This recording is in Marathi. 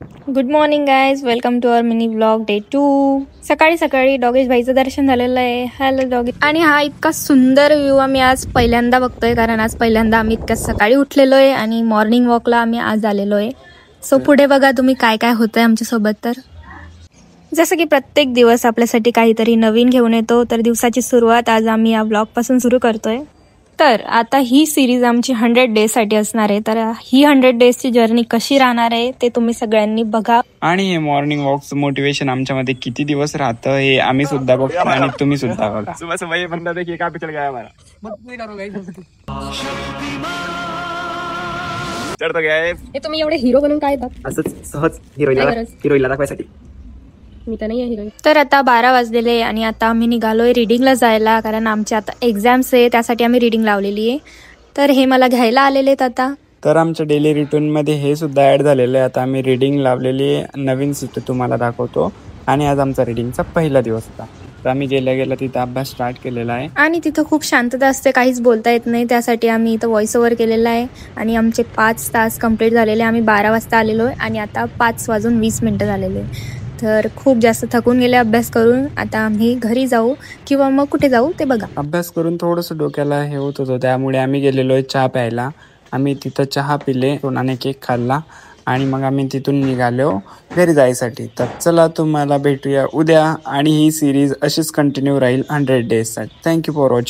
Good morning guys, welcome to our mini blog day 2. सकाळी सकाळी डॉगेश भाईचं दर्शन झालेलं आहे. हॅलो डॉगेश. आणि हा इतका सुंदर व्ह्यू आम्ही आज पहिल्यांदा बघतोय, कारण आज पहिल्यांदा आम्ही इतक्या सकाळी उठलेलो आहे आणि मॉर्निंग वॉकला आम्ही आज आलेलो आहे. सो पुढे बघा तुम्ही काय काय होतंय आमच्यासोबत. तर जसं की प्रत्येक दिवस आपल्यासाठी काहीतरी नवीन घेऊन येतो, तर दिवसाची सुरुवात आज आम्ही या ब्लॉगपासून सुरू करतोय. तर आता ही सिरीज आमची 100 डेजसाठी असणार आहे. तर ही 100 डेजची जर्नी कशी राहणार आहे ते तुम्ही सगळ्यांनी बघा. आणि हे मॉर्निंग वॉकचं मोटिवेशन आमच्यामध्ये किती दिवस राहतं हे आम्ही सुद्धा बघतो आणि तुम्ही सुद्धा बघा. सुबह सुबह ये बंदा देखिए कहाँ पे चल गया हमारा. चढ तो गया है. हे तुम्ही एवढे हिरो बनून काय असंच सहज हिरोईनला दाखवायसाठी. मी तर नाही हिरो. तर आता 12 वाजलेले आणि आता आम्ही निघालोय रीडिंगला जायला, कारण आमच्या आता एक्झाम्स आहे, त्यासाठी आम्ही रीडिंग लावलेली आहे. तर हे मला घ्यायला आलेले आहेत आता. तर आमच्या डेली रुटीनमध्ये हे सुद्धा ऍड झालेलं आहे. आता आम्ही रीडिंग लावलेली नवीन सिटी तुम्हाला दाखवतो. आणि आज आमचा रीडिंगचा पहिला दिवस होता. तर आम्ही गेल्या तिथं अभ्यास स्टार्ट केलेला आहे. आणि तिथं खूप शांतता असते, काहीच बोलता येत नाही, त्यासाठी आम्ही इथं व्हॉइस ओव्हर केलेला आहे. आणि आमचे 5 तास कंप्लीट झालेले. आम्ही 12 वाजता आलेलो आहे आणि आता 5:20 झालेले आहे. तर खूप जास्त थकून गेले अभ्यास करून. आता आम्ही घरी जाऊ किंवा मग कुठे जाऊ ते बघा. अभ्यास करून थोडंसं डोक्याला हे होत होतं, त्यामुळे आम्ही गेलेलो आहे चहा प्यायला. आम्ही तिथं चहा पिले आणि केक खाल्ला आणि मग आम्ही तिथून निघालो घरी जायसाठी. तर चला तुम्हाला भेटूया उद्या आणि ही सिरीज अशीच कंटिन्यू राहील 100 डेजसाठी. Thank you for watching.